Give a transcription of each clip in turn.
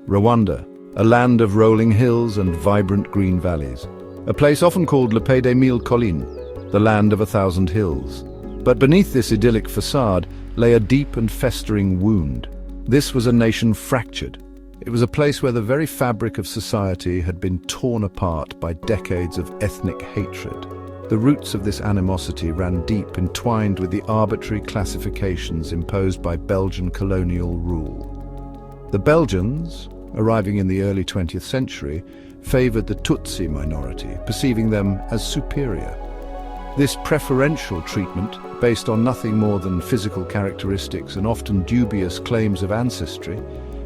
Rwanda, a land of rolling hills and vibrant green valleys. A place often called Le Pays des Mille Collines, the land of 1,000 hills. But beneath this idyllic facade lay a deep and festering wound. This was a nation fractured. It was a place where the very fabric of society had been torn apart by decades of ethnic hatred. The roots of this animosity ran deep, entwined with the arbitrary classifications imposed by Belgian colonial rule. The Belgians, arriving in the early 20th century, favored the Tutsi minority, perceiving them as superior. This preferential treatment, based on nothing more than physical characteristics and often dubious claims of ancestry,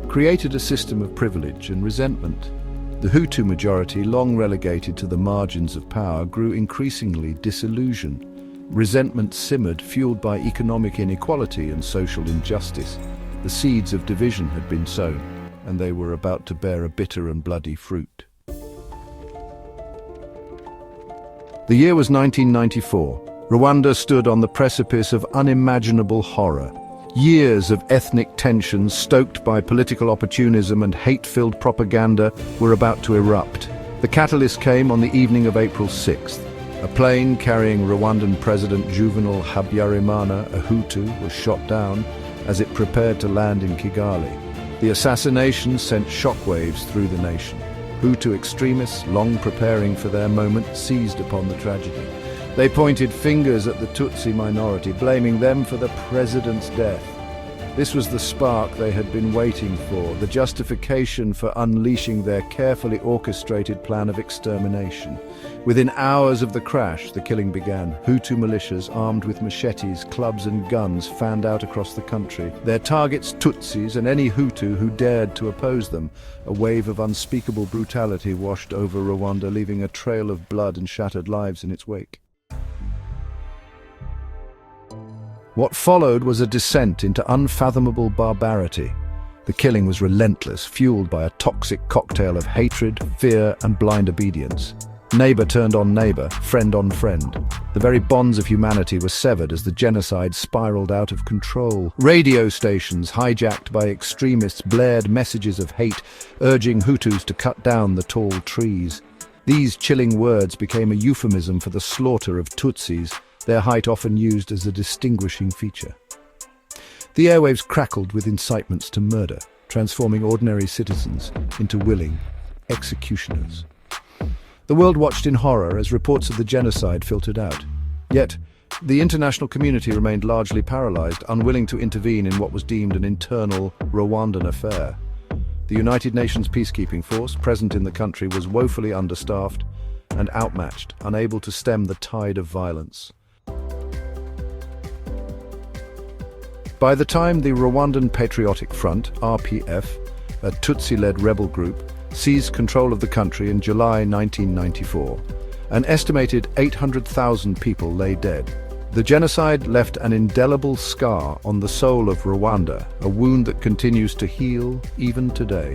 created a system of privilege and resentment. The Hutu majority, long relegated to the margins of power, grew increasingly disillusioned. Resentment simmered, fueled by economic inequality and social injustice. The seeds of division had been sown, and they were about to bear a bitter and bloody fruit. The year was 1994. Rwanda stood on the precipice of unimaginable horror. Years of ethnic tensions, stoked by political opportunism and hate-filled propaganda, were about to erupt. The catalyst came on the evening of April 6th. A plane carrying Rwandan President Juvenal Habyarimana, a Hutu, was shot down as it prepared to land in Kigali. The assassination sent shockwaves through the nation. Hutu extremists, long preparing for their moment, seized upon the tragedy. They pointed fingers at the Tutsi minority, blaming them for the president's death. This was the spark they had been waiting for, the justification for unleashing their carefully orchestrated plan of extermination. Within hours of the crash, the killing began. Hutu militias, armed with machetes, clubs and guns, fanned out across the country. Their targets, Tutsis and any Hutu who dared to oppose them. A wave of unspeakable brutality washed over Rwanda, leaving a trail of blood and shattered lives in its wake. What followed was a descent into unfathomable barbarity. The killing was relentless, fueled by a toxic cocktail of hatred, fear, and blind obedience. Neighbor turned on neighbor, friend on friend. The very bonds of humanity were severed as the genocide spiraled out of control. Radio stations, hijacked by extremists, blared messages of hate, urging Hutus to cut down the tall trees. These chilling words became a euphemism for the slaughter of Tutsis, their height often used as a distinguishing feature. The airwaves crackled with incitements to murder, transforming ordinary citizens into willing executioners. The world watched in horror as reports of the genocide filtered out. Yet, the international community remained largely paralyzed, unwilling to intervene in what was deemed an internal Rwandan affair. The United Nations peacekeeping force present in the country was woefully understaffed and outmatched, unable to stem the tide of violence. By the time the Rwandan Patriotic Front, RPF, a Tutsi-led rebel group, seized control of the country in July 1994, an estimated 800,000 people lay dead. The genocide left an indelible scar on the soul of Rwanda, a wound that continues to heal even today.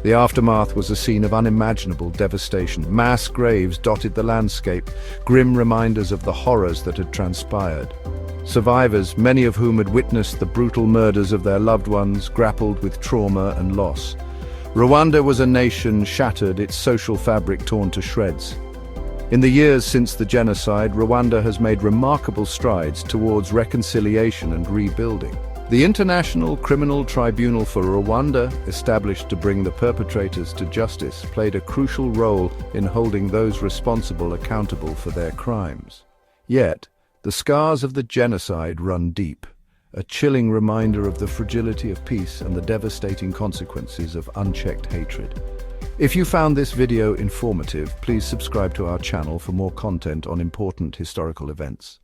The aftermath was a scene of unimaginable devastation. Mass graves dotted the landscape, grim reminders of the horrors that had transpired. Survivors, many of whom had witnessed the brutal murders of their loved ones, grappled with trauma and loss. Rwanda was a nation shattered, its social fabric torn to shreds. In the years since the genocide, Rwanda has made remarkable strides towards reconciliation and rebuilding. The International Criminal Tribunal for Rwanda, established to bring the perpetrators to justice, played a crucial role in holding those responsible accountable for their crimes. Yet, the scars of the genocide run deep, a chilling reminder of the fragility of peace and the devastating consequences of unchecked hatred. If you found this video informative, please subscribe to our channel for more content on important historical events.